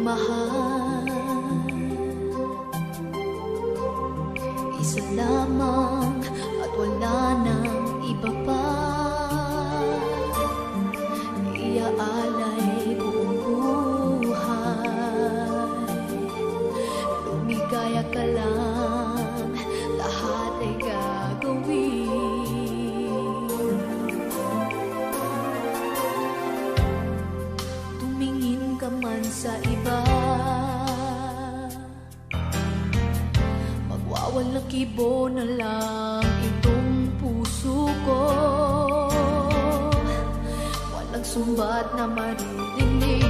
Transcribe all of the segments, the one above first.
mahal, isa lamang at wala nang iba pa. Iaalay buong buhay, lumigaya ka lang, lahat ay gagawin. Tumingin ka man sa iba, magwawalang kibo na lang itong puso ko. Walang sumbat na maririnig,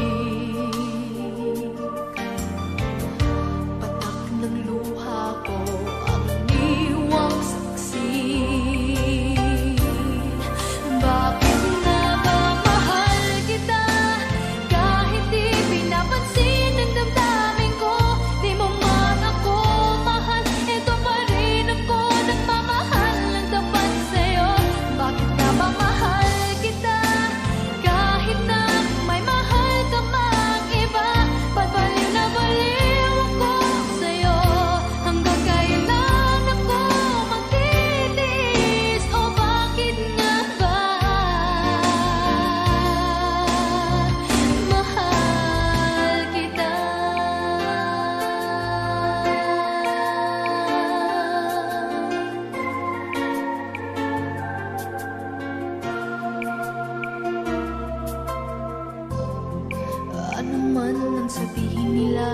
patak ng luha ko ang iniwang saksi. Bakit na ba mahal kita, kahit di pinapansin ang damdamin ko? Di mo man ako mahal, ito pa rin ako nagmamahal ng tapat sa'yo. Bakit na ba mahal kita, kahit na may mahal ka mang iba? Ba't baliw na baliw ako sa'yo? Hanggang kailan ako magtitiis? O bakit nga ba mahal kita? Ano man ang sabihin nila,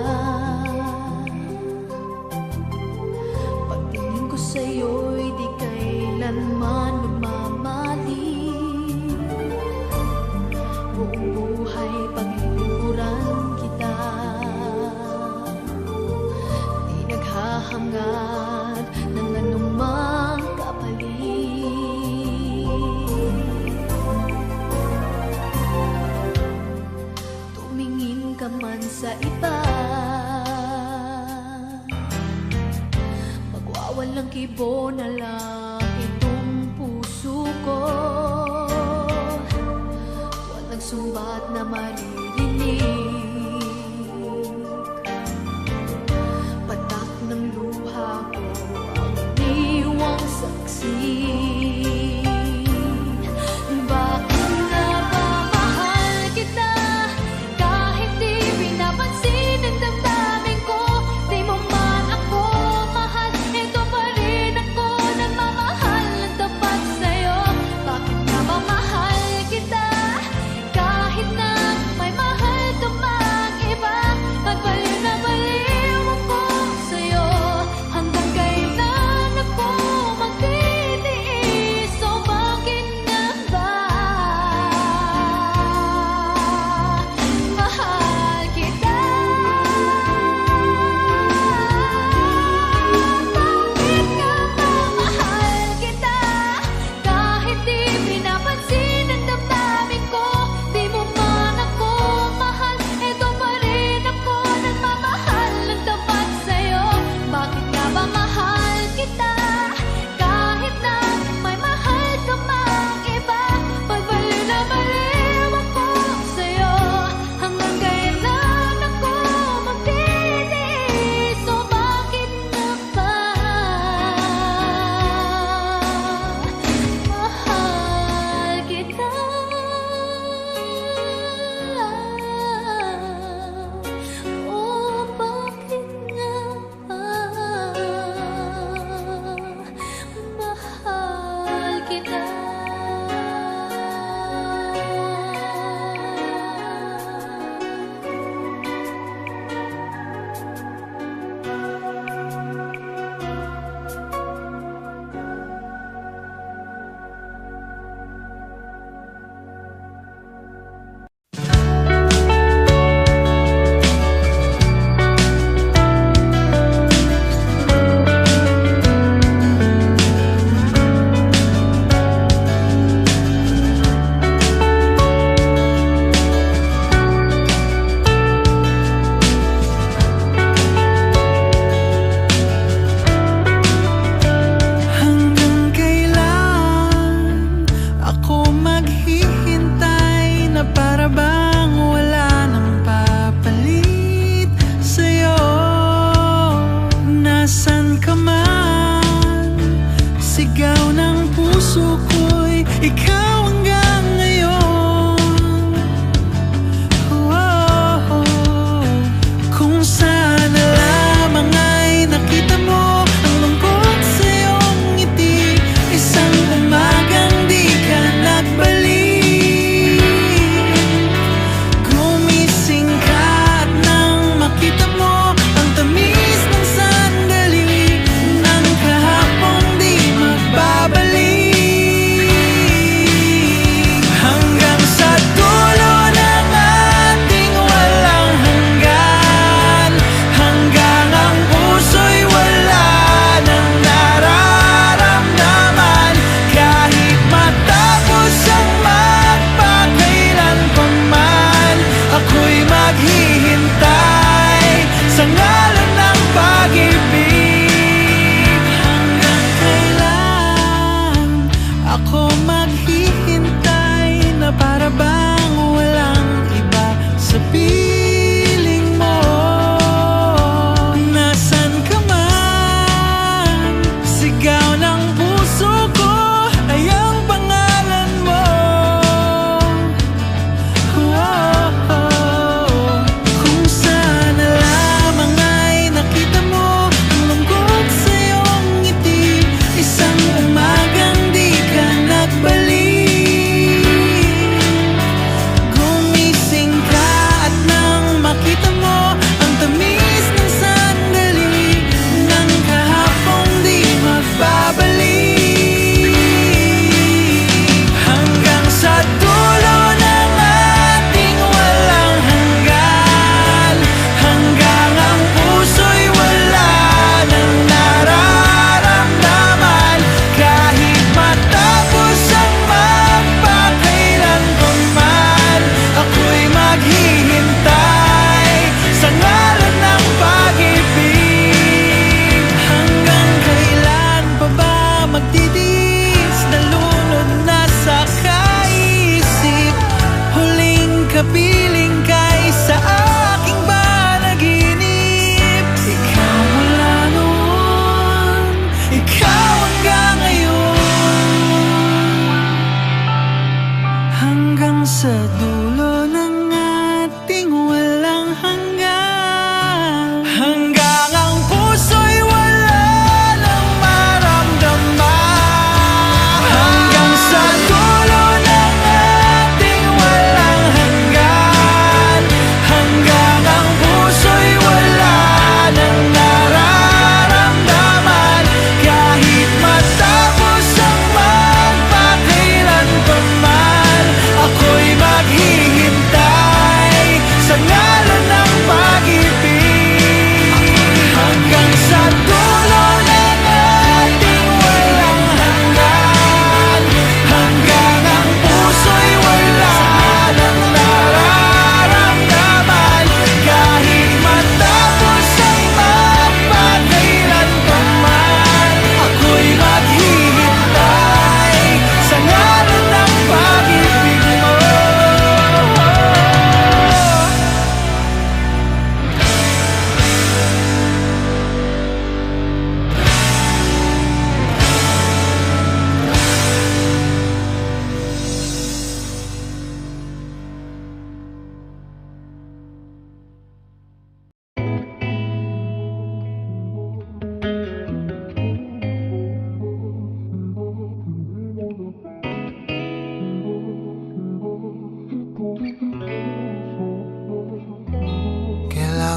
pagtingin ko sa'yo'y di kailanman nagmamali. Buong buhay paglilingkuran kita, di naghahangad ng anumang kapalit. Tumingin ka man sa iba, magwawalang kibo na lang itong puso ko. Walang sumbat na maririnig, patak ng luha ko ang iniwang saksi. Bakit na ba mahal kita, kahit di pinapansin ang damdamin ko? Di mo man ako mahal, ito pa rin ako nagmamahal ng tapat sa'yo. Bakit na ba mahal kita, kahit na may mahal ka man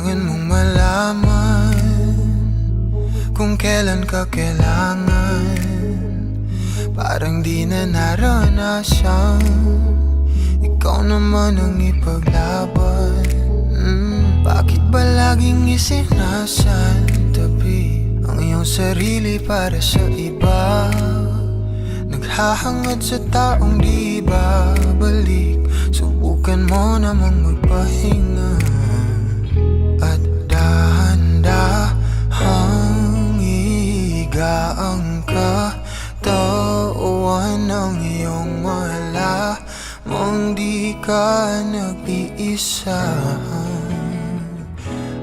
Kailangan mong malaman kung kailan ka kailangan. Parang di na naranasan, ikaw naman ang ipaglaban. Bakit ba laging isinasantabi ang iyong sarili para sa iba? Naghahangad sa taong di babalik. Subukan mo namang magpahinga at dahan-dahang ihiga ang katawan ng iyong malamang di ka nag-iisa.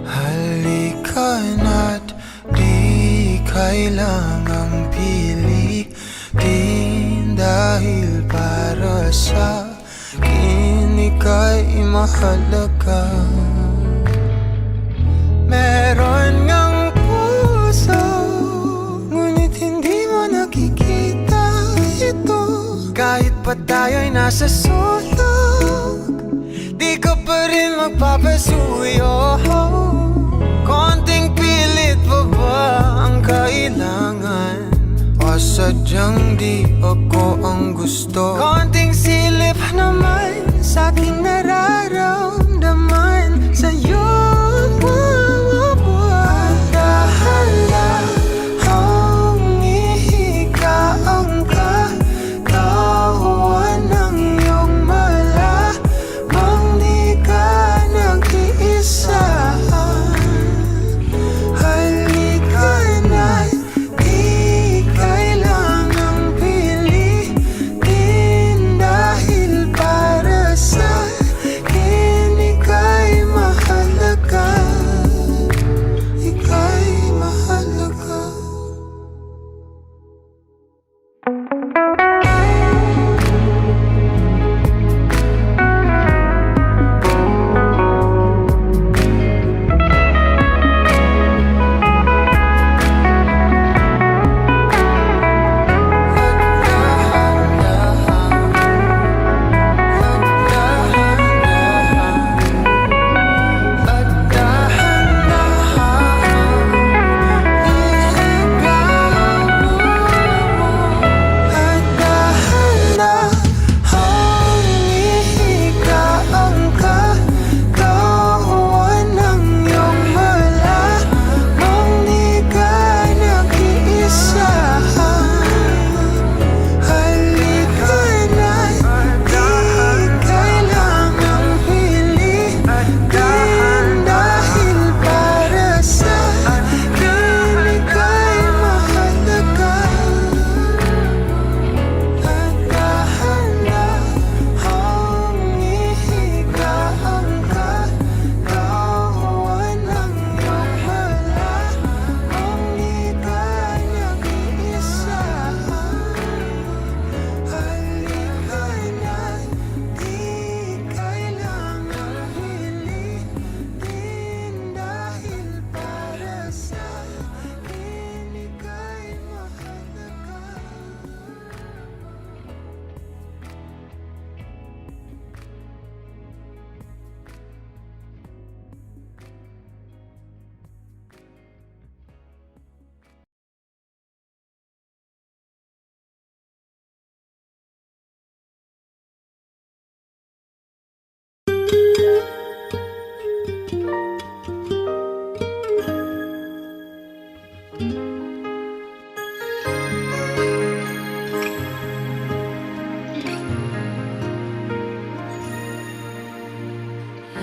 Halika na't di kailangang pilitin, dahil para sa akin ika'y mahalaga. Meron ngang puso, ngunit hindi mo nakikita ito. Kahit pa tayo'y nasa sulok, di ka pa rin magpapasuyo. Konting pilit pa ba ang kailangan? O sadyang di ako ang gusto? Konting silip naman sa aking nararamdaman sa'yo. Dahan-dahang ihiga ang katawan ng iyong malamang di ka nag-iisa. Halika na't di kailangang pilitin, dahil para sa akin ika'y mahalaga. Ika'y mahalaga.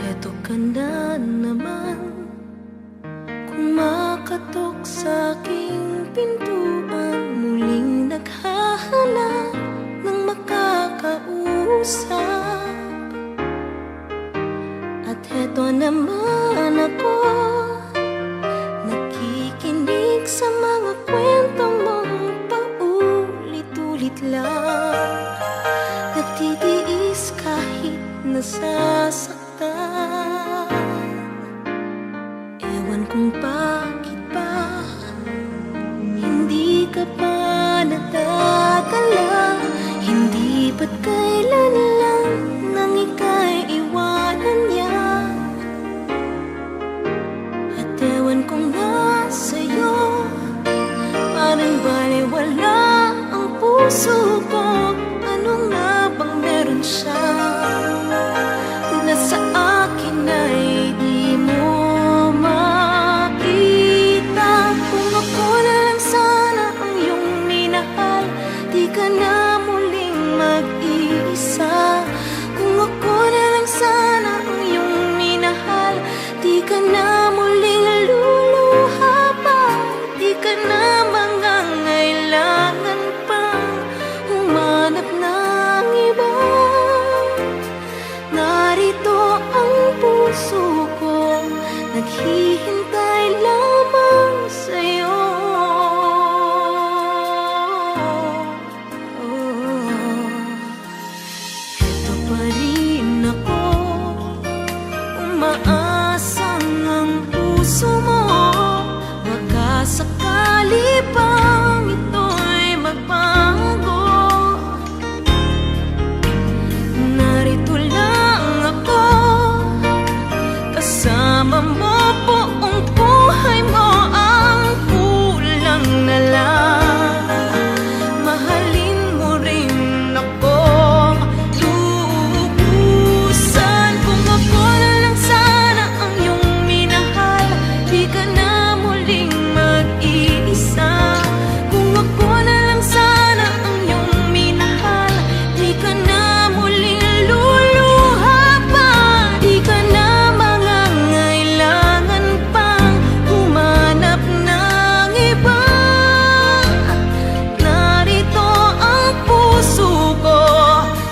Eto ka na naman, kumakatok sa aking pintuan, muling naghahanap ng makakausap. At eto naman ako, nakikinig sa mga kwento mong paulit-ulit lang. Nagtitiis kahit nasasaktan. Ewan kung bakit ba hindi ka pa nadadala. Hindi ba't kailan lang nang ika'y iwanan niya? ka na muling luluha pa, di ka na mangangailangan pang humanap ng iba. Narito ang puso ko, naghihintay lamang sa'yo. Ito pa rin ako, umaasang ang puso mo, baka sakali pang ito'y magbago. Narito lang ako, kasama mo buong buhay mo, ang kulang na lang mahalin mo rin ako lubusan. Kung ako na lang sana ang iyong minahal, di ka na muling mag-iisa. Kung ako na lang sana ang iyong minahal, di ka na muling luluha pa, di ka na mangangailangan pang humanap ng iba. Narito ang puso ko,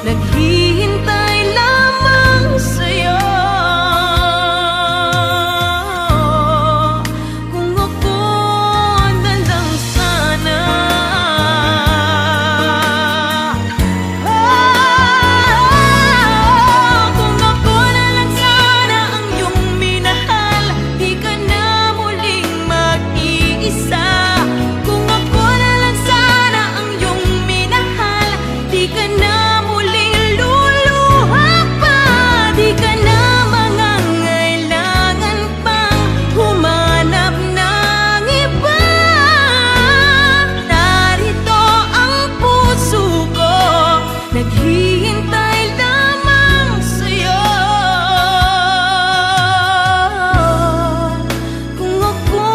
naghihintay lamang sa'yo. Kung ako na lang sana, kung ako na lang sana ang iyong minahal, di ka na muling mag-iisa. Kung ako na lang sana ang iyong minahal, di ka na muling luluha pa, di ka na mangangailangan pang humanap ng iba. Narito ang puso ko, naghihintay lamang sa'yo. Kung ako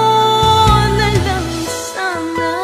na lang sana.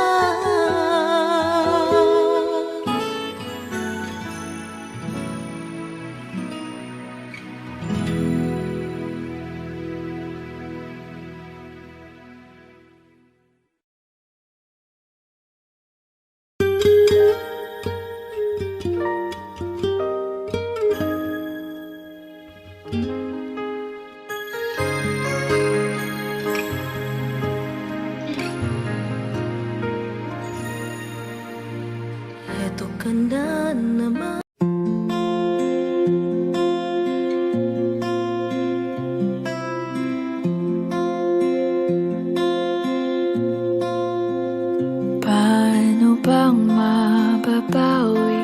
Eto ka na naman. Paano bang mababawi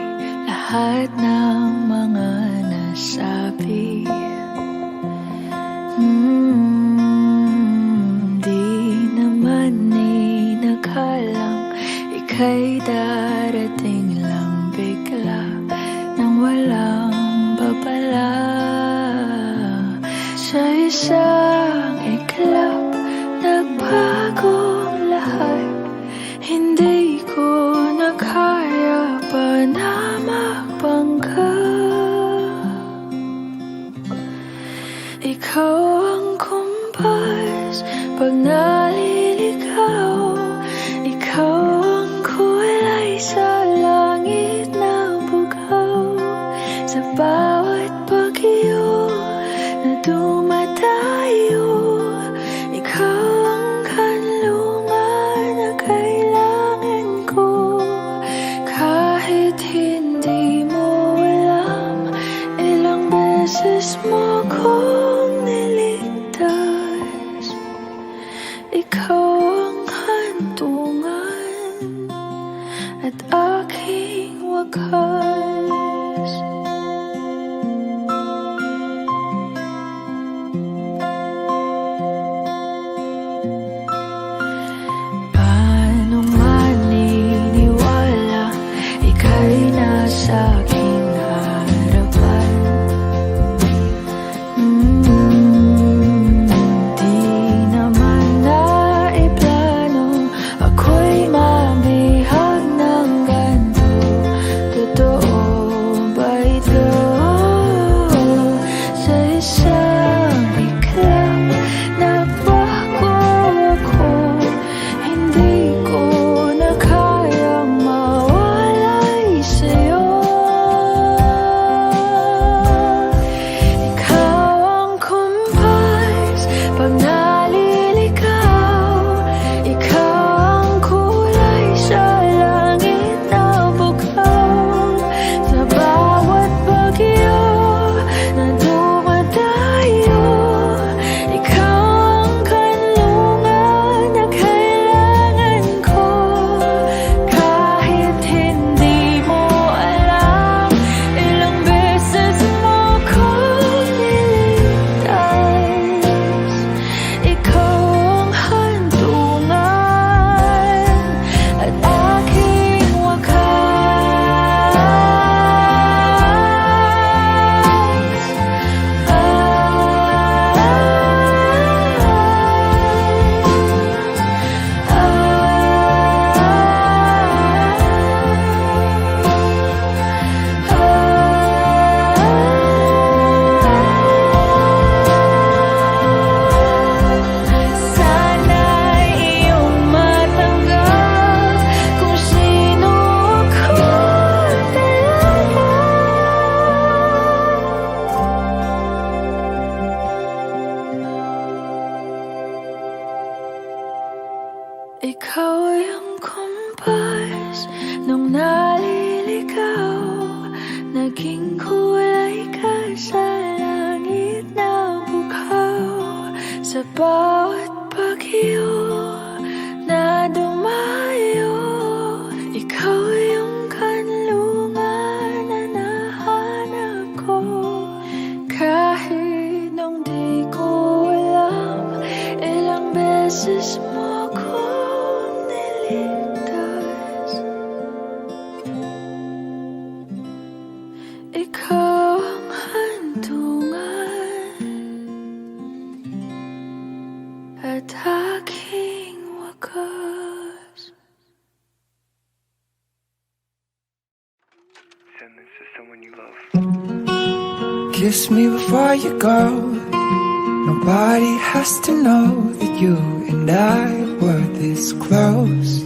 lahat ng mga nasabi? Di naman inakalang ika'y darating lang bigla nang walang babala. Sa isang iglap, nagbago ang lahat. Hindi ko na kaya pa na magbangga. Ikaw ang kumpas pag naliligaw, ikaw ang kulay sa langit na bugaw. Sa bawat bagyo na dumadayo, ikaw ang kanlungan na kailangan ko. Kahit hindi mo alam, ilang beses mo kong nilimutan. Ikaw yung kumpas nung naliligaw, naging kulay ka sa langit na bughaw. Sa bawat bagyo na dumayo, ikaw yung kanlungan na nahanap ko. Kahit nung di ko alam, ilang beses mo ko niligtas. Ikaw ang hantungan at aking wakas. Send this to someone you love. Kiss me before you go. Nobody has to know that you and I were this close.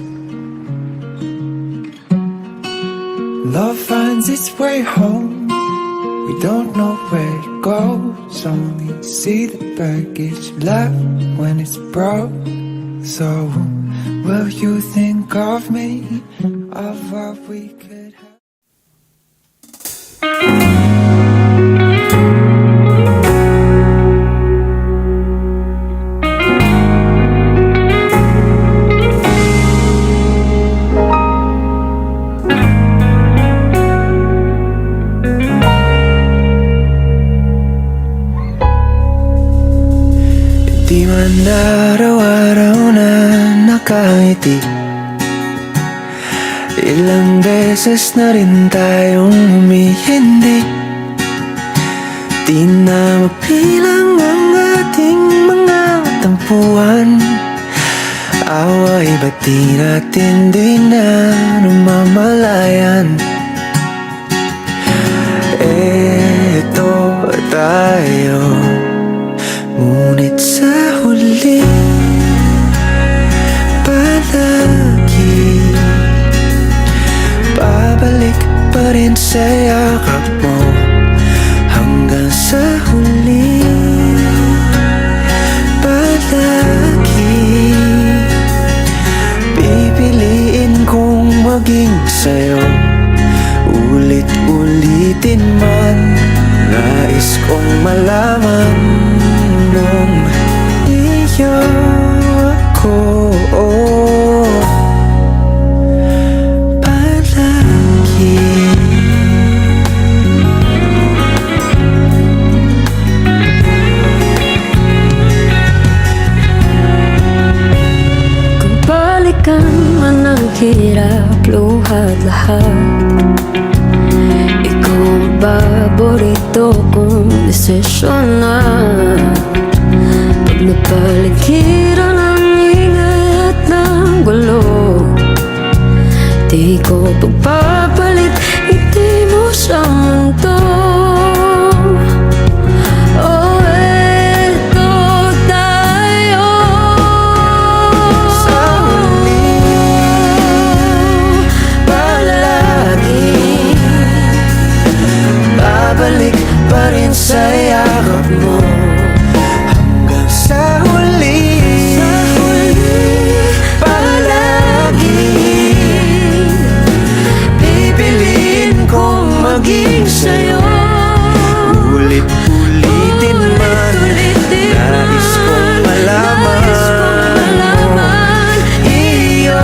Love finds its way home. We don't know where it goes. Only see the baggage left when it's broke. So, will you think of me, of what we could have? Di man araw-araw na nakangiti, ilang beses na rin tayong humihindi. Di na mapilang ang ating mga tampuhan. Away ba't di natin di na namamalayan? Eto tayo, ngunit sa huli, palagi babalik pa rin sa yakap mo. Hanggang sa huli, palagi pipiliin kong maging sa'yo. Ulit-ulitin man, nais kong malaman nung iyo ako palagi. Kung balikan man ang hirap, luhat lahat, ikaw ang paborito kong desisyon na. Pag napaligiran ang ingay at ng gulo, di ko pagpapalit ngiti mo sa mundo. Oh, eto tayo. Sa huli, palagi babalik pa rin sa yakap mo. Hanggang sa huli, palagi pipiliin kong maging sa'yo. Ulit-ulitin man, nais kong malaman iyo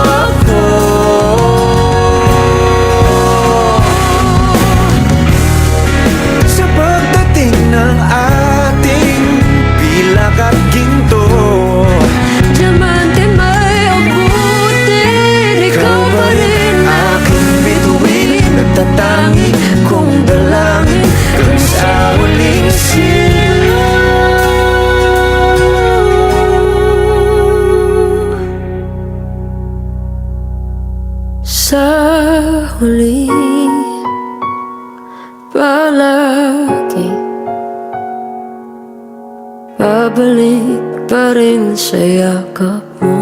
ako. Sa pagdating ng ating pilak at ginto, diamante may abutin, ikaw pa rin aking bituin, nagtatangi kong dalangin hanggang sa huling sa huli, palagi babalik pa rin sa yakap mo.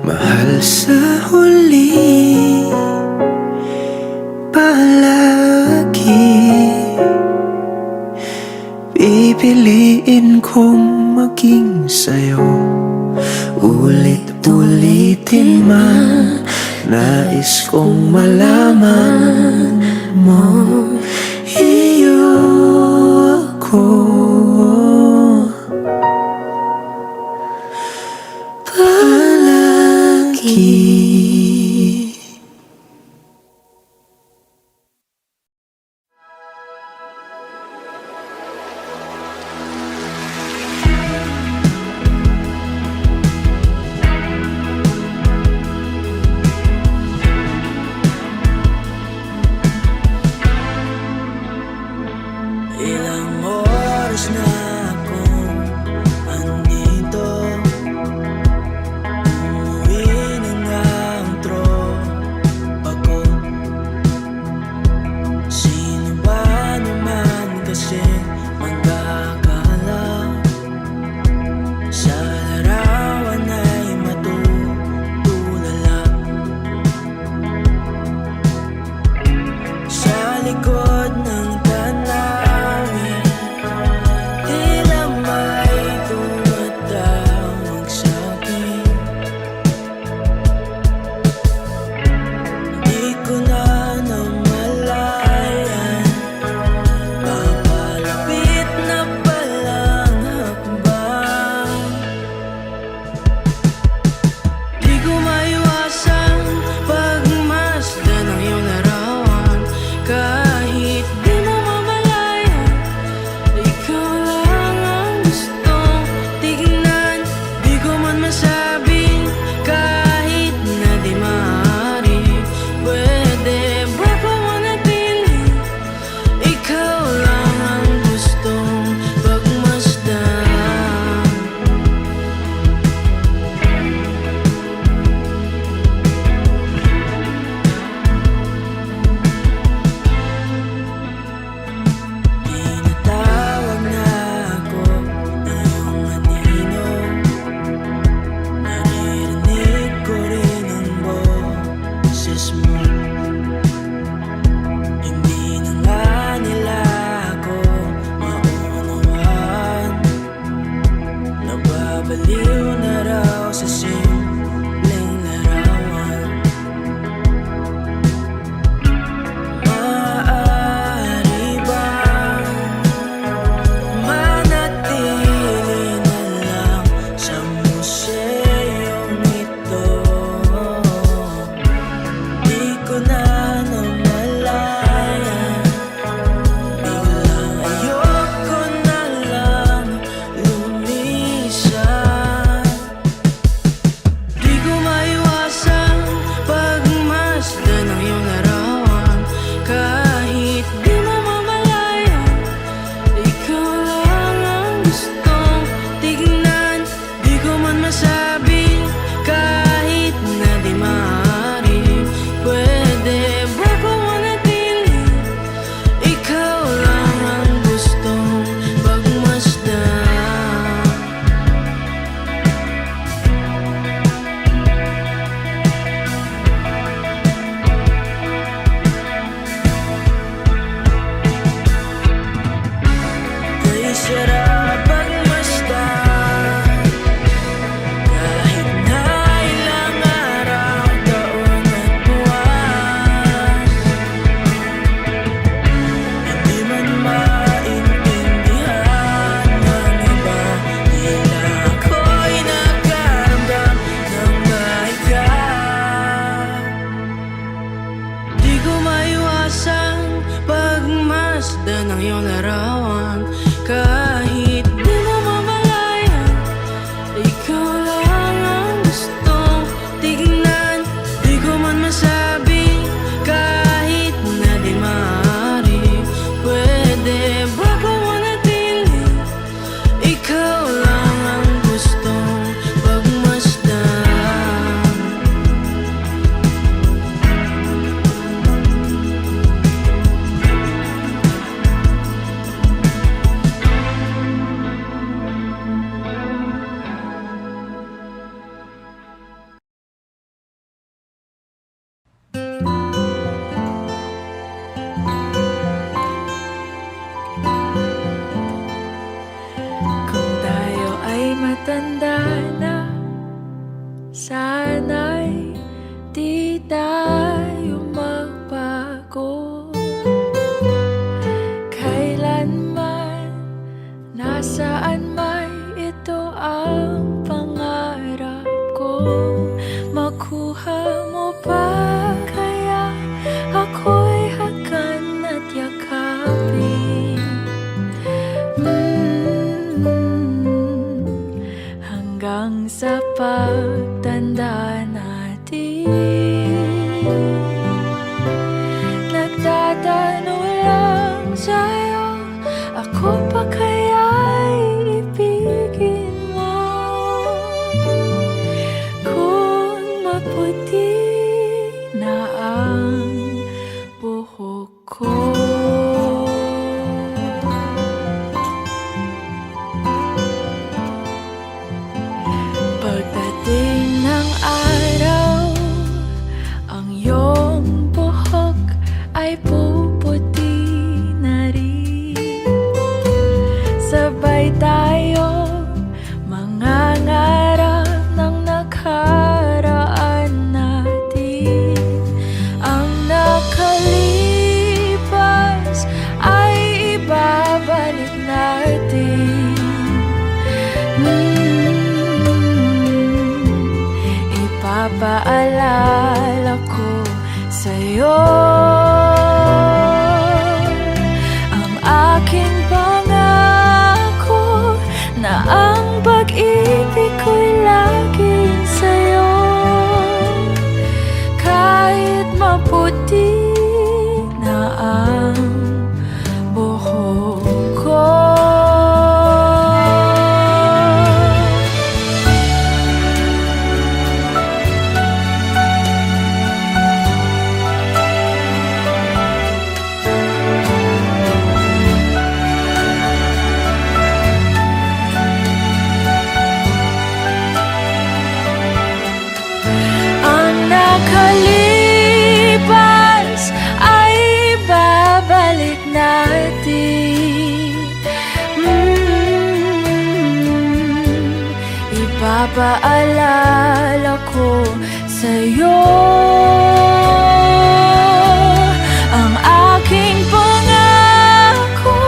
mahal sa huli, palagi pipiliin kong maging sa'yo. Ulit-ulitin man, nais kong malaman mo, iyo ako. Palagi. Ilang oras na akong andito, umuwi ng antro ako. Sino ba naman kasi magkakala sa larawan ay matutulala? Sa likod ng tanawin, tila may tumatawag sa'kin. Di ko na namalayan, papalapit na palang hakbang. Di ko maiwasan pagmasdan ng iyong larawan. Kahit di mo mamalayan, ikaw lang ang gustong tignan. Di ko man masabi, kahit na di maaari. Pwede ba pumanatili? Ikaw lang ang gustong pagmasdan. Tinatawag na ako ng iyong anino, naririnig ko rin ang boses mo. Hindi na nga nila ako maunawaan, nababaliw na raw sa simpleng larawan. Maaari bang manatili na lang sa museyong ito? Di ko na namalayan, biglang ayoko na lang lumisan. Di ko maiwasan pagmasdan ng iyong larawan. Kahit di mo mamalayan, ikaw lang ang gustong tignan. Di ko man masabi, kahit na di maaari. Pwede ba pumanatili? Ikaw lang ang gustong pagmasdan. Kay sarap pagmasdan, kahit na ilang araw, taon at buwan. Hindi man maintindihan ng iba, tila ako'y nagkaramdam ng baika. Di ko maiwasan pagmasdan ng iyong larawan. Kahit di mo mamalayan, ikaw lang ang gustong tignan. Di ko man masabi, kahit na di maaari. Pwede ba pumanatili? Ikaw lang ang gustong pagmasdan. Kung tayo ay matanda na, hanggang sa pagtanda natin. Nagtatanong lang sa'yo, ako pa kaya'y ibigin mo? Kung maputi na ang buhok ko. Pagdating ng araw, ang iyong buhok ay puputi na rin. Sabay tayo mangangarap ng nakaraan natin. Ang nakalipas ay ibabalik natin. Ipapaalala ko sa'yo ang aking pangako na ang pag-ibig ko'y laging sa'yo. Kahit maputi na ang buhok ko. Nakalipas ay babalik natin. Ipapaalala ko sa'yo ang aking pangako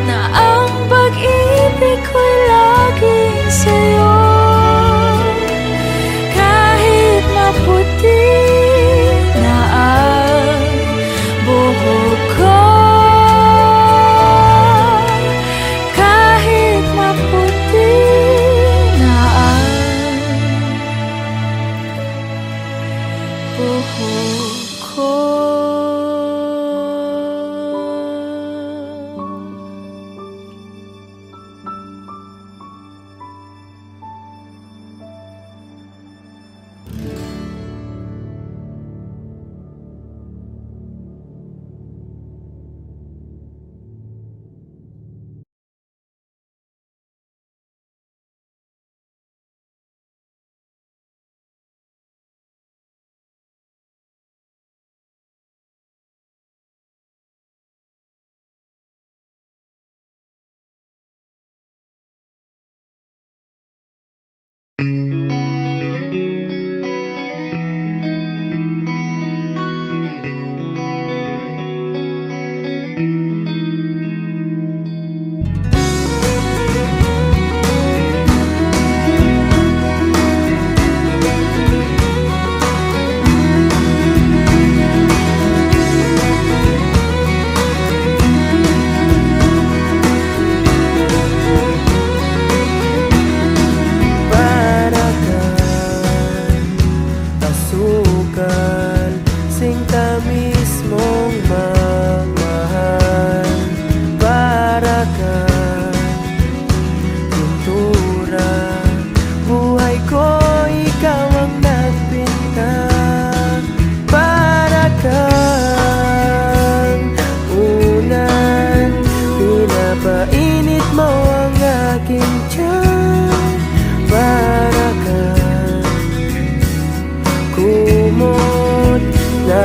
na ang pag-ibig ko'y laging sa'yo. Kahit maputi na ang buhok ko, kahit maputi na ang buhok ko.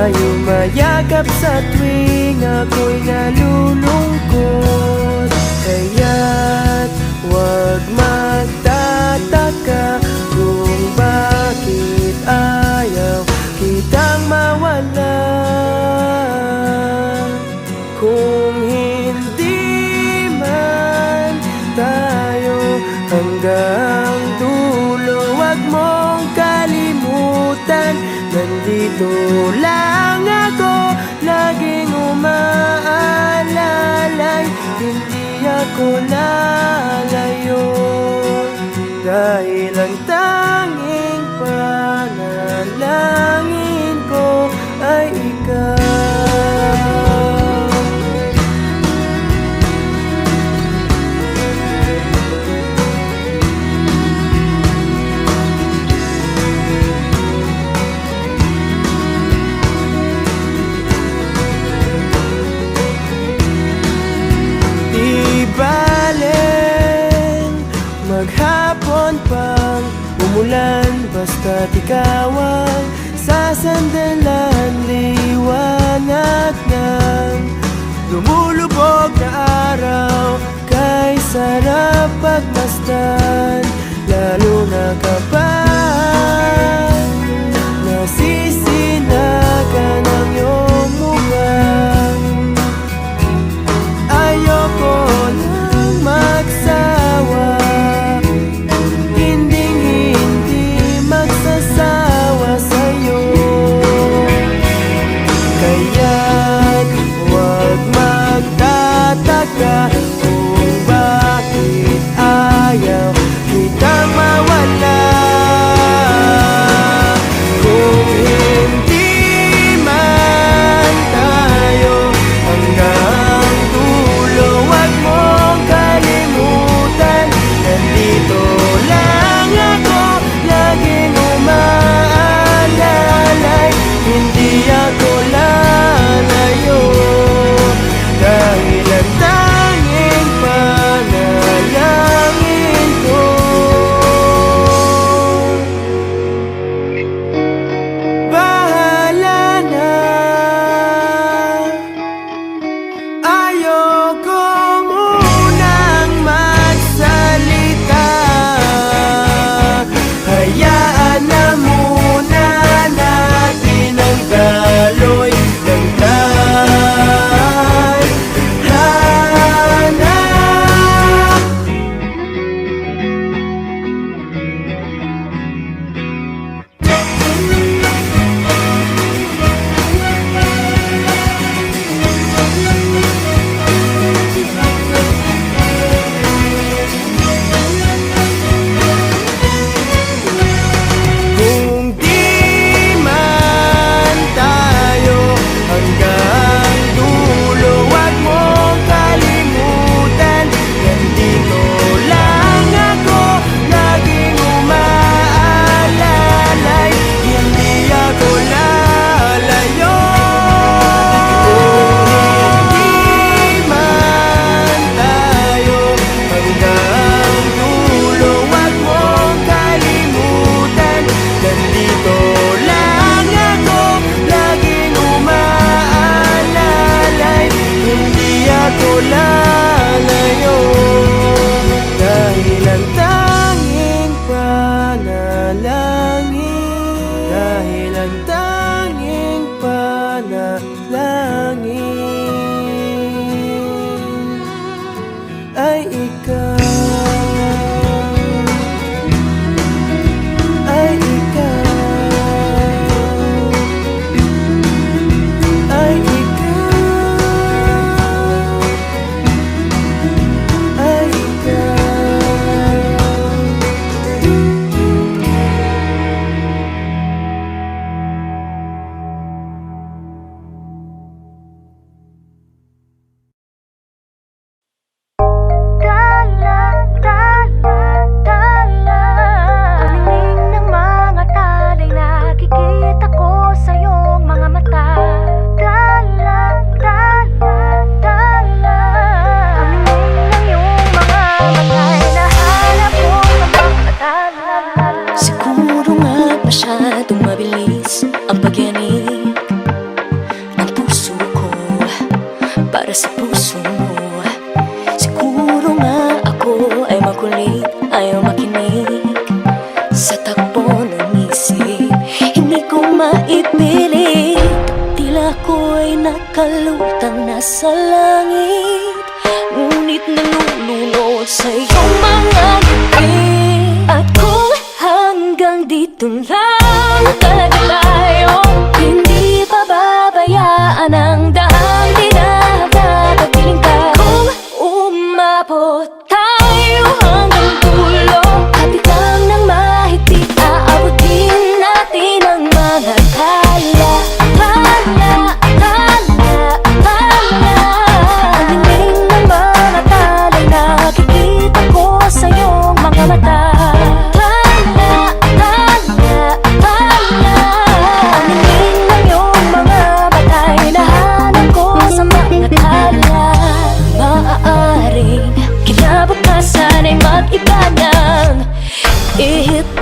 Yumayakap sa tuwing ako'y nalulungkot. Kaya't huwag magtataka kung bakit ayaw kitang mawala. Kung hindi man tayo hanggang dulo, huwag mong kalimutan, nandito lang ako, laging umaalalay, hindi ako lalayo. dahil ang tanging panalangin ko ay ikaw. Maghapon pang umulan, basta't ikaw ang sasandalan. Liwanag ng lumulubog na araw, kay sarap pagmasdan, lalo na kapag nasisinagan ang iyong mukha. Ayoko nang magsawa, magsasawa sa'yo. Kaya't huwag magtataka kung bakit ayaw kitang mawala. Kung hindi man tayo hanggang dulo, huwag mong kalimutan, nandito lang ako, laging umaalalay. Hindi ako lalayo, dahil ang tanging panalangin ko bahala na. Ayoko munang magsalita, hayaan na muna natin ang daloy ng tadhana. Kung di man tayo hanggang dulo, huwag mong kalimutan, nandito lang ako, laging umaalalay. Hindi ako lalayo. Kung di man tayo hanggang dulo, huwag mong kalimutan, nandito lang ako, laging umaalalay. Hindi ako lalayo, dahil ang tanging panalangin, dahil ang tanging panalangin ay ikaw. Ay ikaw, ay ikaw, ay ikaw. Aning ng mga talay, nakikita ko sa iyong mga mata. Aning ng iyong mga mata'y nahanap ko sa pagkatala. Siguro nga masyadong mabilis ang pagyanig ng puso ko para sa puso mo. Siguro nga ako ay makulit, ayaw makinig sa takbo ng isip. Hindi ko maipilit, tila ko ay nakalutang nasa langit, ngunit nalulunod sa iyong mga ngiti. At kung hanggang dito lang talaga tayo, hindi pababayaan ang daang di nakakapiling ka. Kung umabot tayo hanggang dulo, at ikaw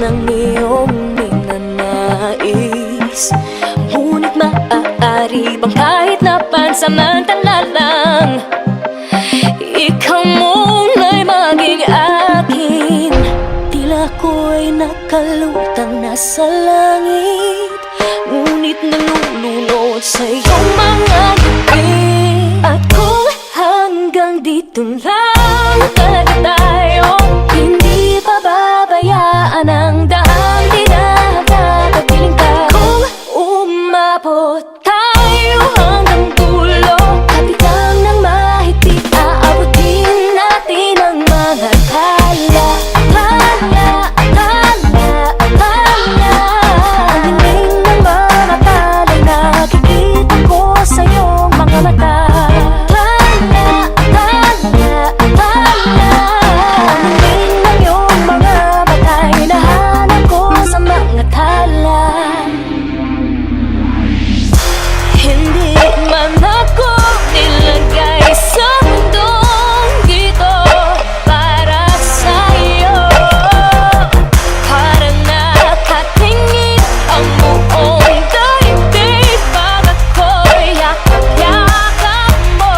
ng iyong ninanais. Ngunit maaari bang kahit na pansamantala lang, ikaw muna'y maging akin? Tila ko'y nakalutang nasa langit, ngunit nalulunod sa iyong mga ngiti. At kung hanggang dito lang talaga tayo, hindi pababayaan ang daan, di na magkakapiling ka. Kung umabot tayo hanggang dulo, kapitan ng mahigpit, aabutin natin ang mga tala. Ang hiling ng mga tala'y nakikita ko sa iyong mga mata. Ang hiling ng iyong mga mata'y nahanap ko sa mga tala. Hindi man ako nilagay sa mundong ito para sa'yo, para nakatingin ang buong daigdig pag ako'y yakap-yakap mo.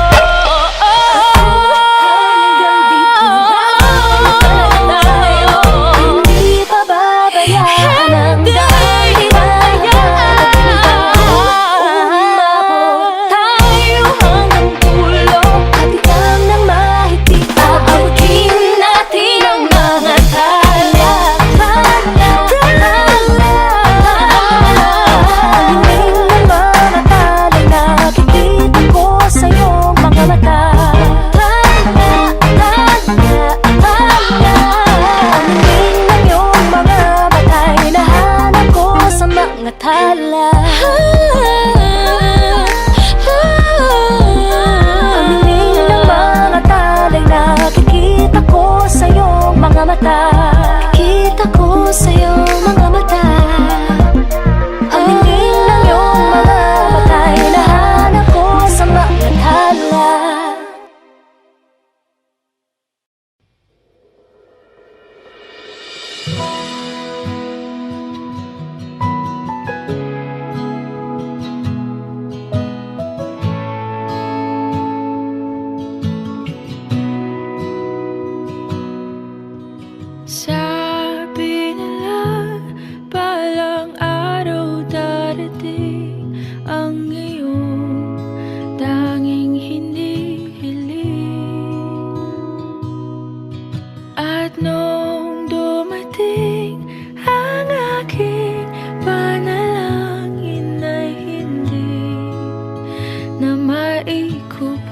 Hanggang dito lang tayo, hindi pababayaan ang daan, di na umabot tayo hanggang dulo, kapitan ng mahigpit, aabutin natin ang mga tala. Ang hiling ng mga tala'y nakikita ko sa iyong mga mata. Ang hiling ng iyong mga mata'y nahanap ko sa mga tala. Ang hiling ng mga tala'y nakikita ko sa iyong mga mata. Nakikita ko sa iyong mga mata. Ang hiling ng iyong mga mata'y nahanap ko sa mga tala. Sabi nila balang araw darating ang iyong tanging hinihiling. At nung dumating ang aking panalangin ay hindi na maikupling.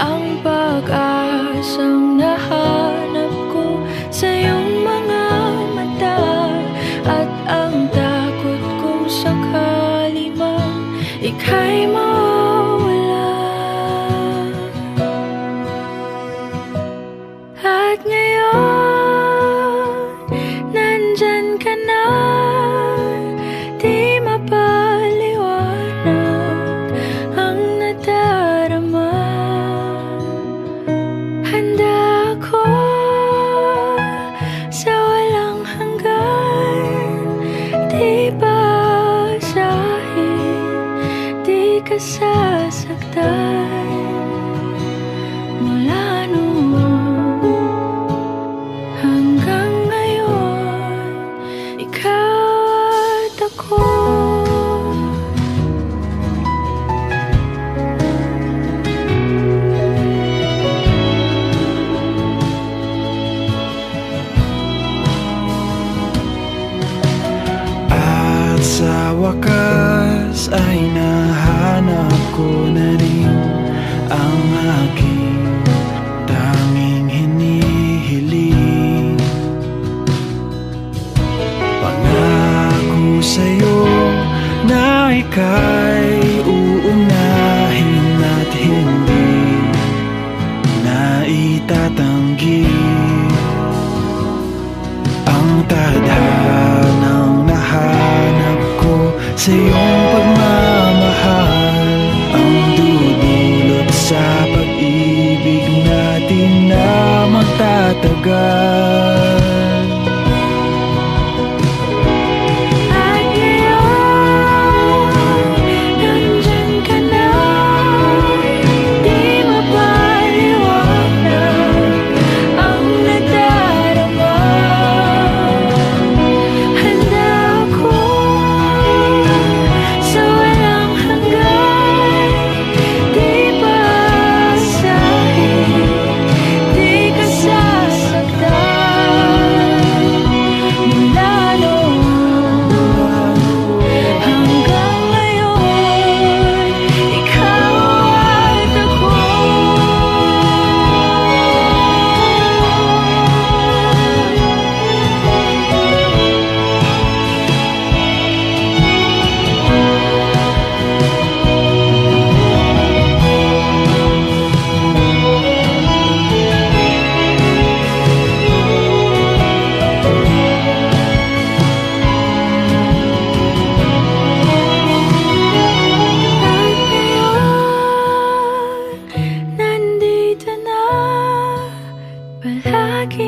Ang pag-asang nahanap ko sa iyong mga mata, at ang takot kong sakali mang ika'y mawala. At ngayon, nandyan ka na, di mapaliwanag ang nadarama. Handa ako sa walang hanggan, di basahin, di ka sasaktan. Mula noon hanggang ngayon, ikaw at ako. At sa wakas ay nahanap ko na rin ang aking tanging hinihiling. Pangako sa'yo na ika'y uunahin at hindi na itatanggi. Ang tadhanang nahanap ko sa iyong pagmamahal, ang dudulot sa pag-ibig natin na magtatagal.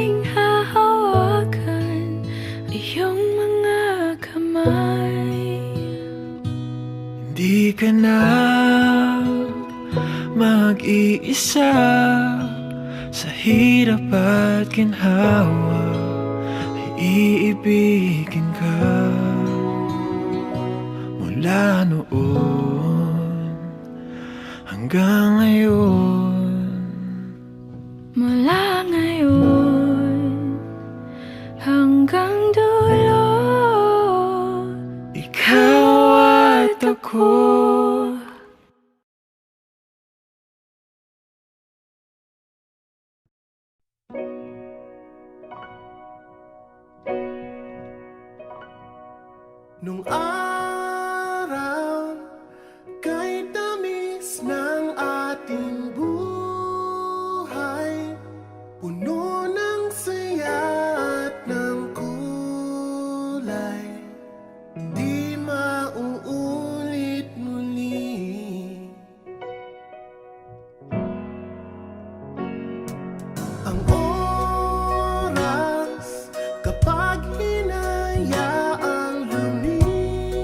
aking hahawakan iyong mga kamay. Hindi ka na mag-iisa sa hirap at ginhawa, ay iibigin ka mula noon hanggang ngayon. Mula ngayon hanggang dulo, Ikaw at ako. Nung araw, kay tamis ng ating buhay, puno ng saya at ng kulay, di mauulit muli. Ang oras kapag hinayaang lumipas,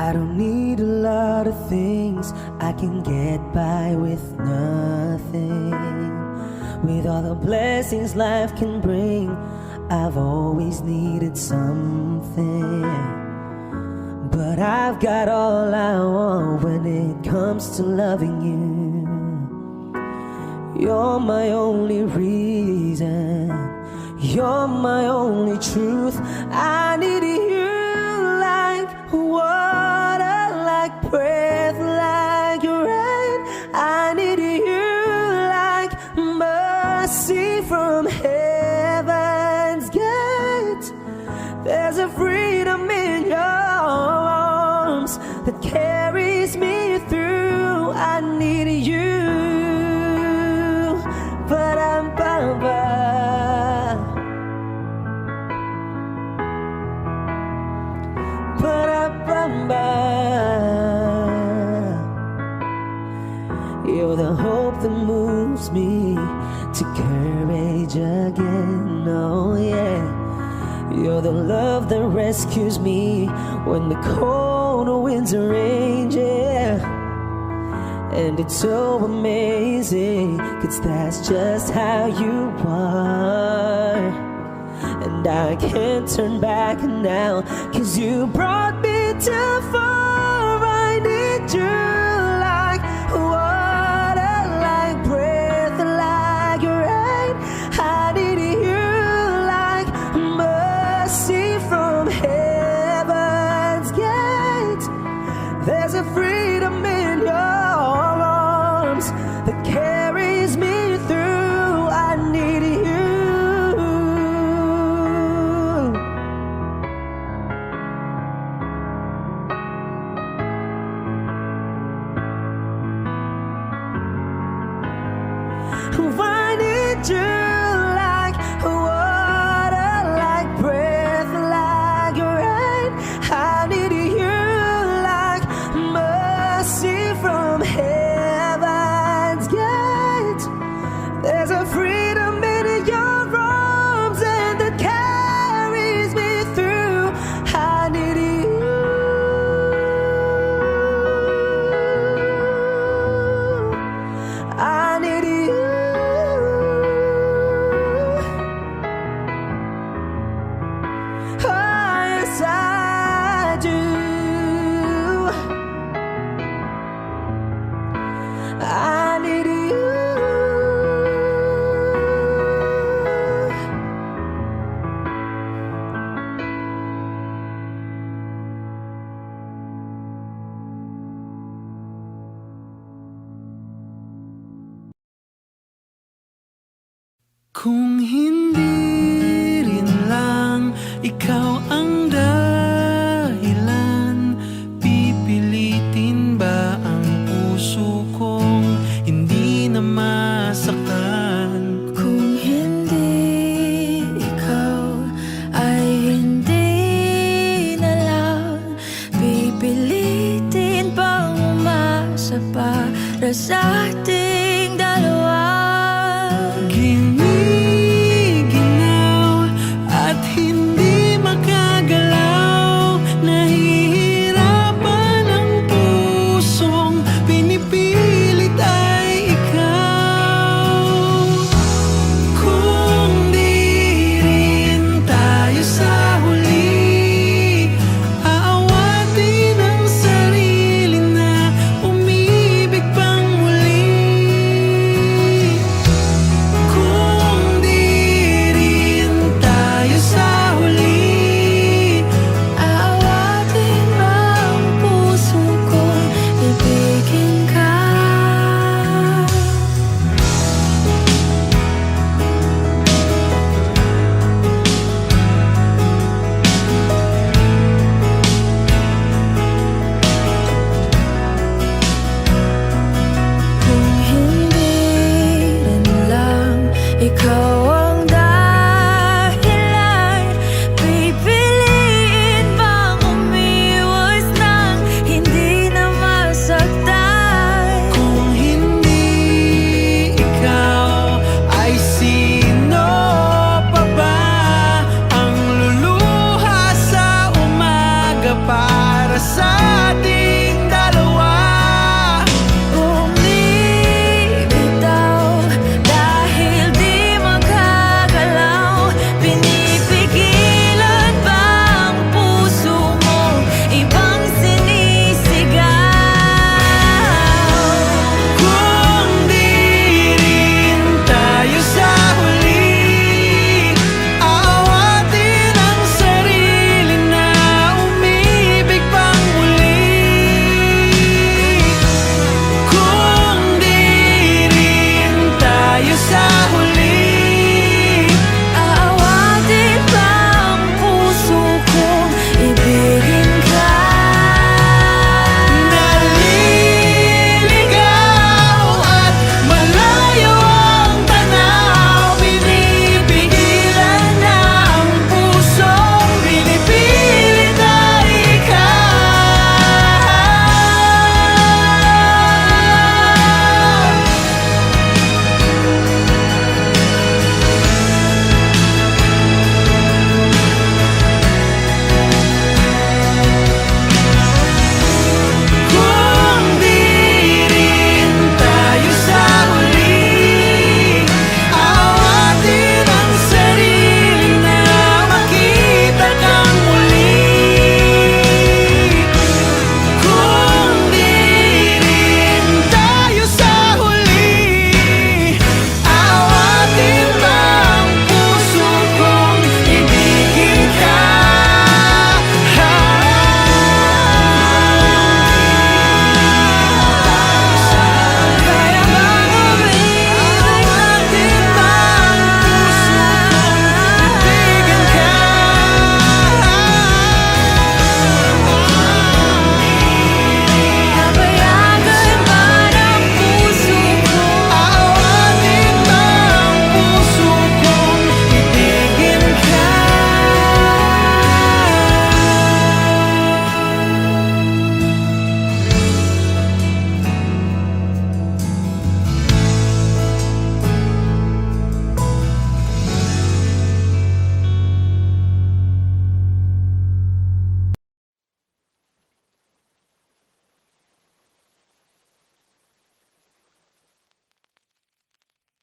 I don't need a lot of things, I can get by with nothing. With all the blessings life can bring, I've always needed something. But I've got all I want when it comes to loving you. You're my only reason, you're my only truth. I need you like water, like breath, like rain. I need you like mercy from heaven's gate. There's a freedom in your arms that carries me through. I need you. Ba-dum-bum-ba. Ba-dum-bum-ba. You're the hope that moves me to courage again. Oh yeah. You're the love that rescues me when the cold winds rage, yeah. And it's so amazing, 'cause that's just how you are. And I can't turn back now, 'cause you brought me too far. I need you like water, like breath, like rain. I need you like mercy from heaven's gate. There's a freedom in your arms that carries me through. I need you. I need you like water, like breath, like rain. I need you like mercy from heaven's gate. There's a freedom in your arms and that carries me through. I need you. I need you. Oh, yes, I do. I need you. Kung hindi rin lang ikaw ang dahilan, pipilitin ba ang puso kong hindi na masaktan? Kung hindi ikaw ay hindi na lang, pipilitin bang umasa para sa ating dalawa? Ginigil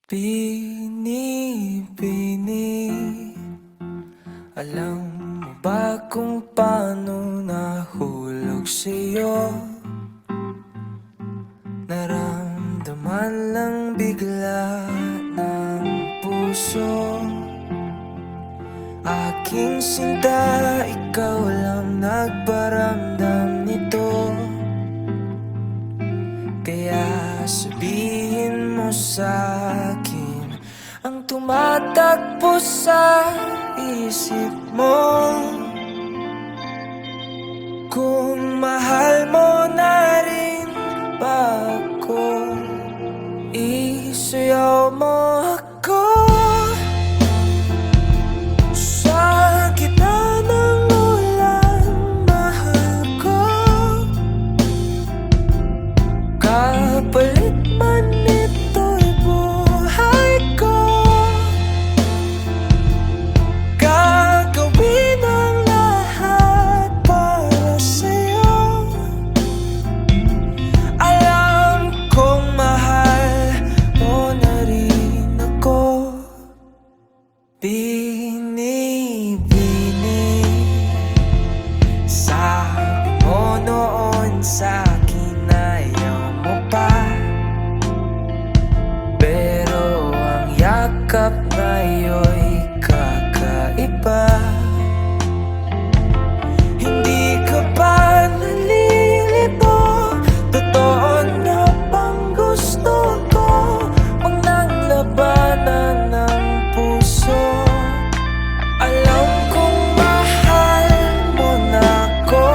Binibini, alam mo ba kung paano nahulog sa'yo? Naramdaman lang bigla ng puso. Aking sinta, ikaw lang nagparamdam nito. Kaya sabihin mo sa'kin ang tumatakbo sa isip mo. Kung mahal mo na rin ba ako, isayaw mo ako. Sa gitna ng ulan, mahal ko. Kapalit man ito'y buhay ko. Gagawin ang lahat para sa'yo. Alam kong mahal mo na rin ako. Binibini, sabi mo noon sa'kin ayaw mo pa. Pero ang yakap ngayon'y kakaiba. Hindi ka ba nalilito? Totoo na bang gusto ko? Huwag nang labanan ng puso. Alam kong mahal mo na ako.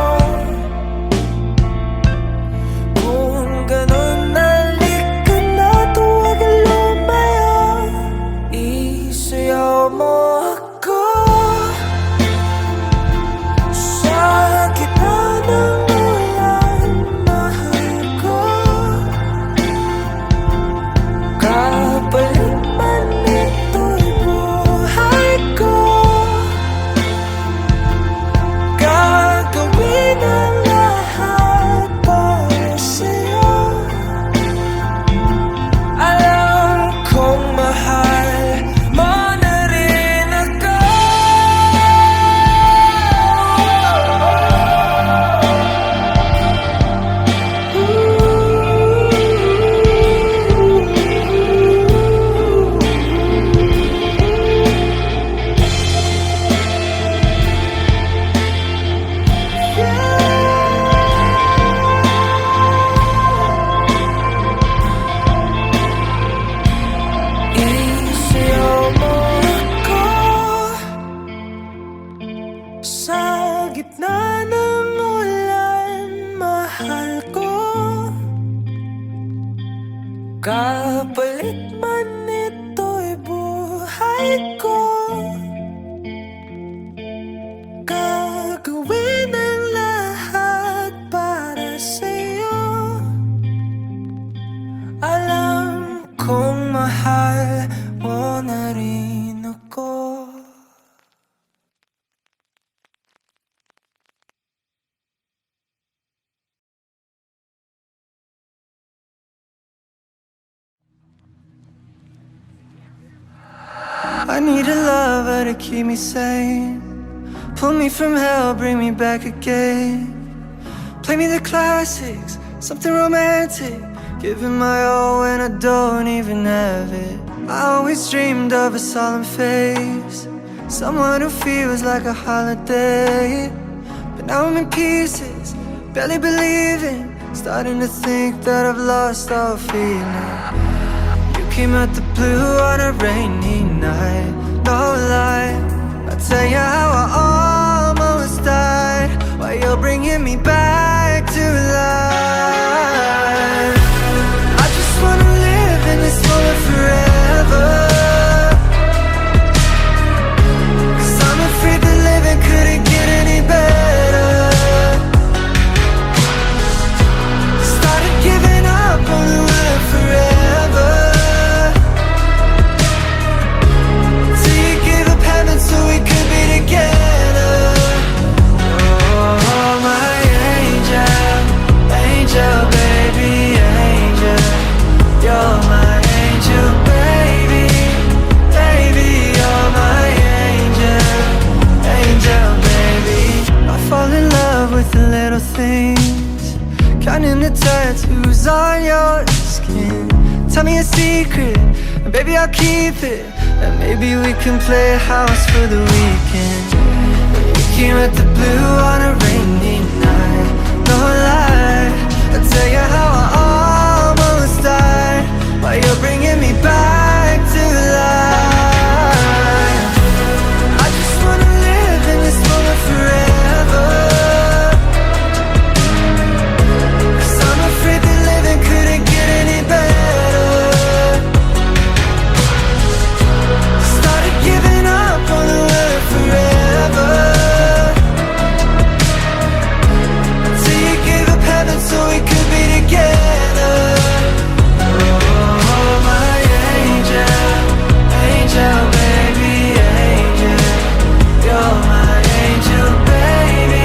Kung ganun, halika na't huwag lumayo. Isayaw mo ako. Sa gitna ng ulan, mahal ko. Kapalit man ito'y buhay ko. Gagawin ang lahat para sa'yo. Alam kong mahal mo na rin ako. Isayaw mo ako. Sa gitna ng ulan, mahal ko. Kapalit man ito'y buhay ko. Gagawin ang lahat para sa'yo. Alam kong mahal mo na rin ako. I need a lover to keep me sane. Pull me from hell, bring me back again. Play me the classics, something romantic. Giving my all when I don't even have it. I always dreamed of a solemn face, someone who feels like a holiday. But now I'm in pieces, barely believing, starting to think that I've lost all feeling. You came out the blue on a rainy night, no lie. I'll tell you how I almost died, while you're bringing me back to life. I just wanna live in this moment forever, 'cause I'm afraid that living couldn't get any better. Started giving up on the word forever, till you gave up heaven so we could be together. Oh my a secret, and baby I'll keep it. And maybe we can play house for the weekend. We came at the blue on a rainy night. No lie, I'll tell you how I almost died while you're bringing me back to life. I just wanna live in this moment forever, 'cause I'm afraid that living couldn't get any better. Started giving up on the word forever, till you gave up heaven so we could be together. Oh, my angel, angel, baby, angel. You're my angel, baby,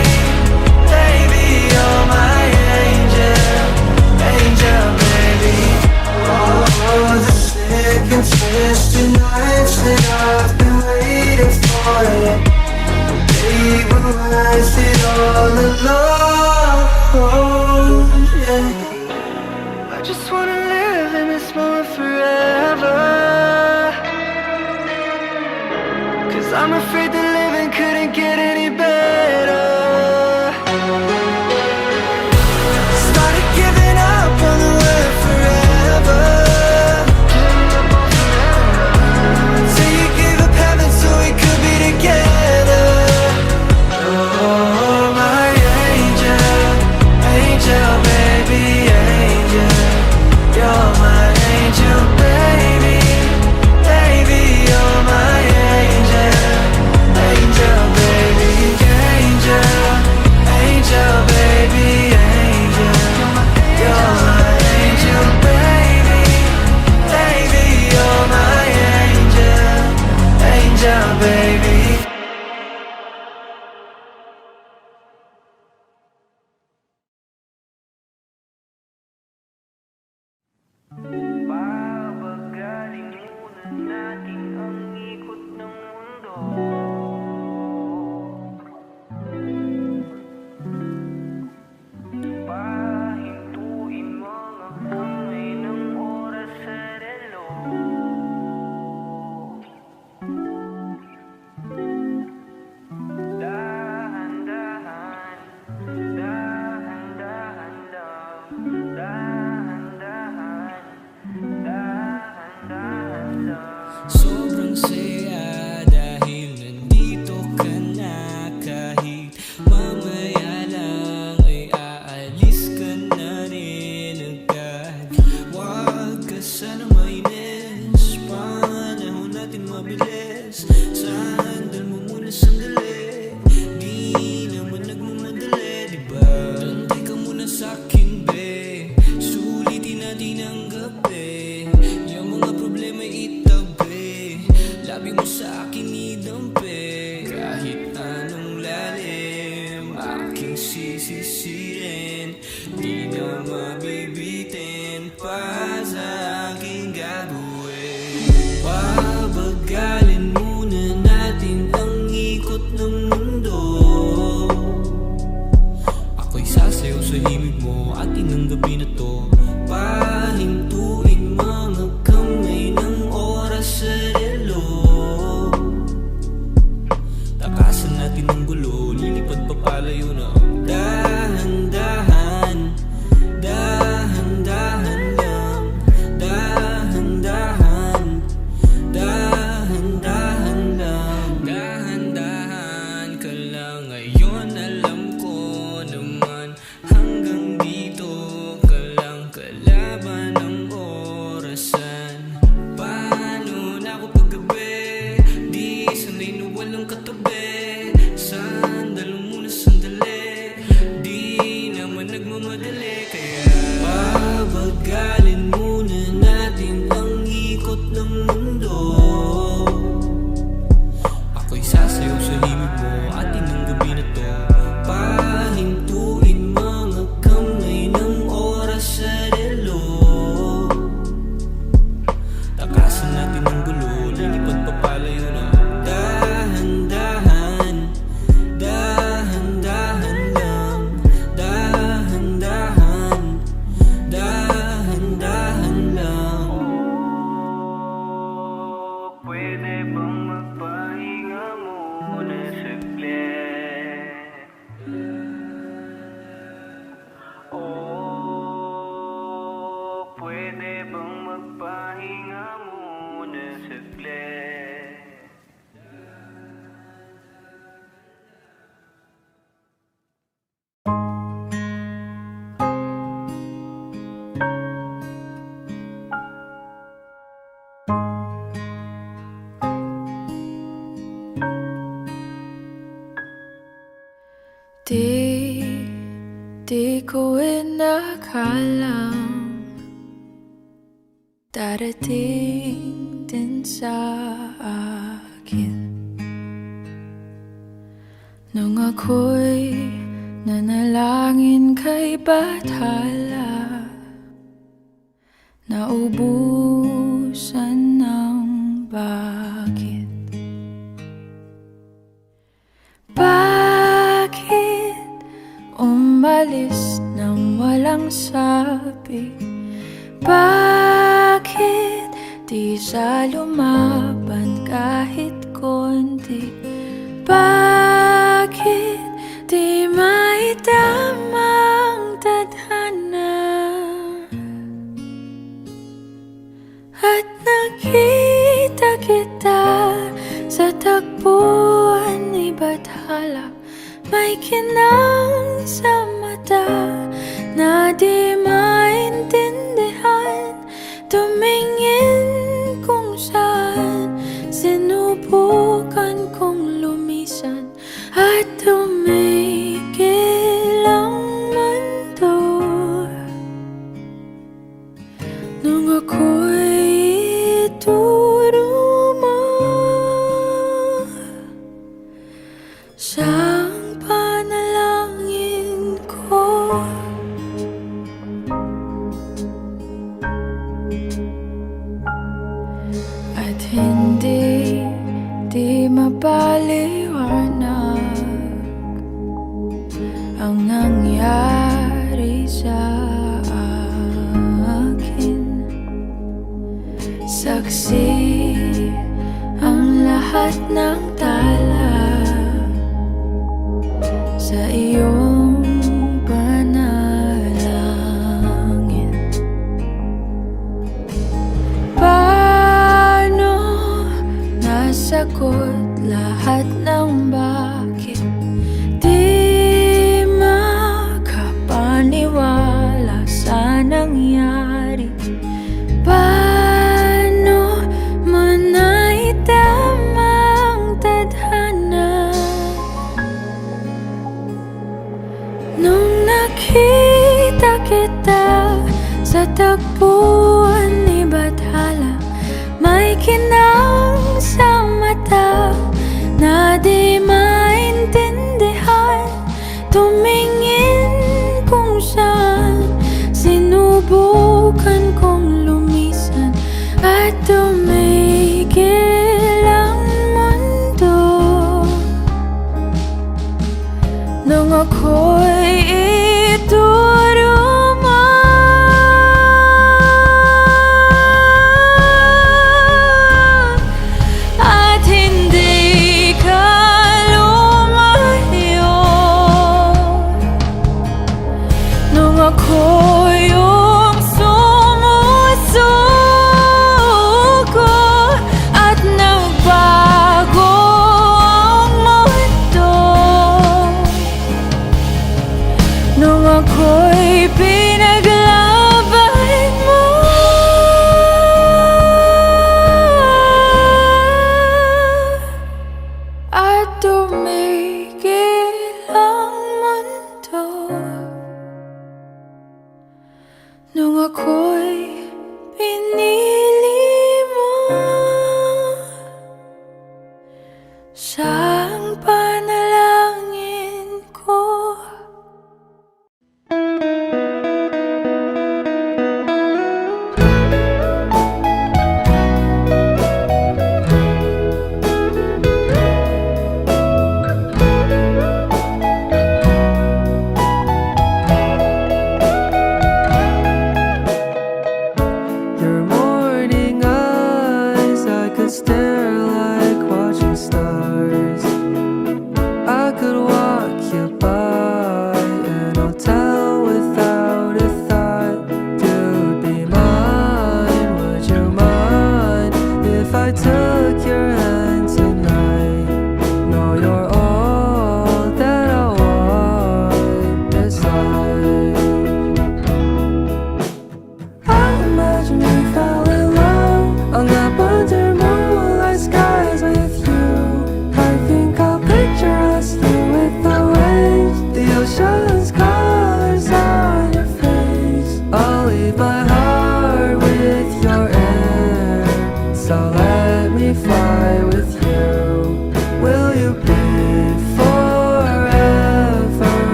baby, you're my angel, angel, baby. Oh, the sick and twisted nights that I've been waiting for you. They will rise it all alone, yeah. I just wanna live in this moment forever, 'cause I'm afraid that living couldn't get any better. Started giving up on the word forever, till you gave up heaven so we could be together. Oh, my angel, angel, baby, angel. You're my angel, baby, baby, you're my angel, angel, baby, angel, angel, baby, angel. You're my angel, baby, baby, you're my angel, angel, baby. Babagaling muna natin ang ikot ng mundo. Pahintuin mga kamay ng oras sa relo. Dahan-dahan, dahan-dahan daw, dahan-dahan, dahan-dahan daw. Sobrang saya dahil nandito ka na. Kahit mamaya lang ay aalis ka na rin agad. Huwag ka sana mainis, panahon natin mabilis. Sandal mo muna sandali, di naman nagmamadali, diba? Tantay ka muna sa'kin, be. Sulitin natin ang gabi, yung mga problema itabi. Labi mo sa akin idampi, kahit anong lalim aking sisisirin. Di na mabibitin pa sa aking gagawin. Pabagalin muna natin ang ikot ng mundo. Ako'y sasayaw sa himig mo at inang gabi na to. Pahintuin mga kamay ng oras sa relo. Takasan natin ang gulo, lilipad pa palayo na ang dahan-dahan. Dahan-dahan lang, dahan-dahan, dahan-dahan lang. Dahan-dahan ka lang ngayon, alam ko naman. Hanggang dito ka lang, kalaban ng orasan. Paano na ako paggabi, di sanay na walang katabi. Sandal mo muna sandali, di naman nagmamadali. Kaya pabagalin muna natin ang ikot ng mundo. Ako'y sasayaw sa himig mo at inang gabi na to. Pahintuin mga kamay ng oras sa relo. Takasan natin ang gulo, lilipad pa palayo na. Dahan-dahan, magpahinga muna saglit. Di ko inakalang darating din sa akin nung ako'y nanalangin kay Bathala, naubusan ng bakit. Bakit umalis nang walang sabi? Bakit di siya lumaban kahit konti? Bakit di maitamang tadhana? At nakita kita sa tagpuan ni Bathala, may kinang sa mata na di maintindihan. Tumingin kung saan, sinubukan kong lumisan at tumigil ang mundo nung ako'y ituro mo siyang panalangin ko. At hindi di mapaliwanag ang nangyari sa akin. Saksi ang lahat ng tala sa iyong panalangin. Paano nasagot lahat ng bakit? Di makapaniwala sa nangyari. Paano mo naitamang tadhana nung nakita kita sa tagpuan ni Bathala? May kinang sa mata na di maintindihan. Tumingin kung saan, sinubukan kong lumisan at tumigil ang mundo nung ako'y ituro mo at hindi ka lumayo nung ako yung sumusuko.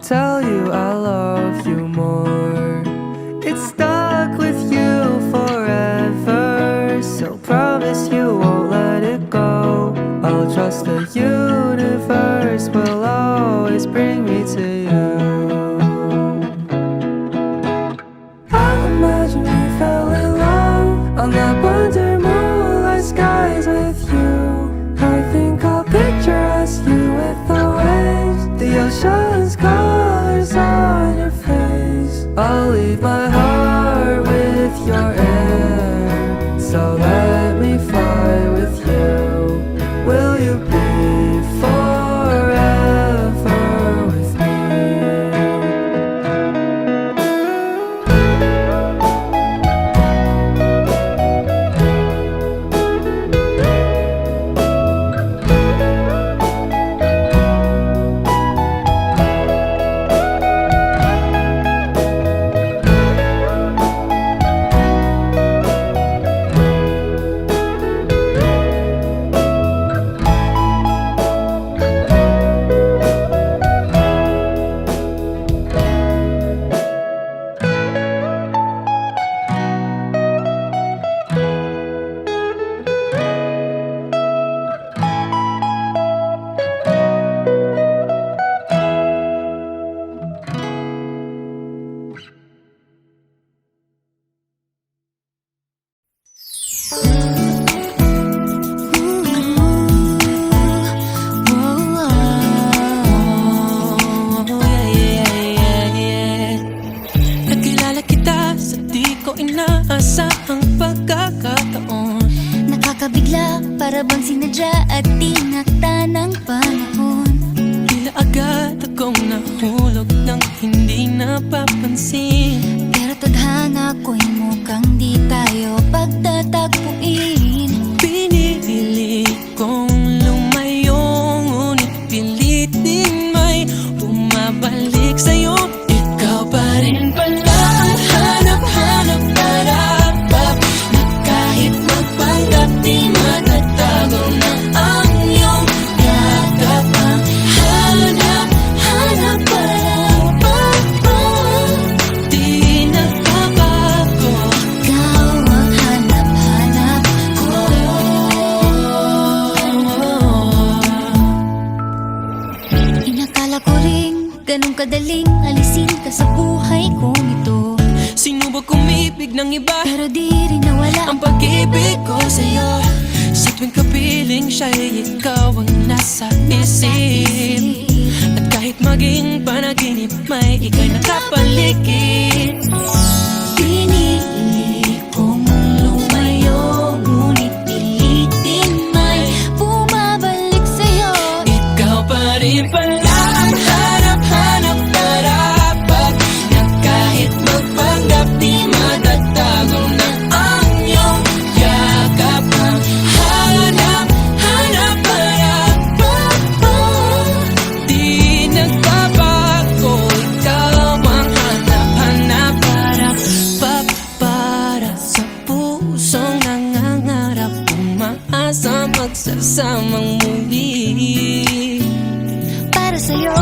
tell you I love you more. It's stuck with you forever, so promise you won't let it go. I'll trust the universe will always bring me to you. I imagine we fell in love on that wonder moonlight skies with you. I think I'll picture us, you with the waves, the ocean's colors on your face. I'll leave my heart with your air, so let me fly with you. Will you be forever with me? Nakilala kita sa di ko inaasahang pagkakataon. Nakakabigla, para bang sinadya at tinakda ng panahon. Tila agad akong nahulog nang hindi napapansin. Pero tadhana ko'y mukhang di tayo pagtatagpuin. Pinili kong lumayo, ngunit pilit din may bumabalik sa'yo. Ikaw pa rin pala ang hanap-hanap para na kahit magpanggap di matatago na ang iyong yakap. Ang hanap-hanap para di nagbabago. Ikaw ang hanap-hanap ko. Inakala ko rin ganun kadaling alisin ka sa buhay kong ito. Sinubok umibig ng iba, Pero di rin nawala ang pag-ibig ko sa'yo. Sa tuwing kapiling siya'y ikaw ang nasa isip. At kahit maging panaginip, may ika'y nakapaligid. Pinili kong lumayo, ngunit pilitin may bumabalik sa'yo. Ikaw pa rin pala ang hanap-hanap para na kahit magpanggap di matatago na ang iyong yakap. Ang hanap-hanap para di nagbabago. Ikaw ang hanap-hanap para sa pusong nangangarap, umaasa magsasamang muli. Para sa'yo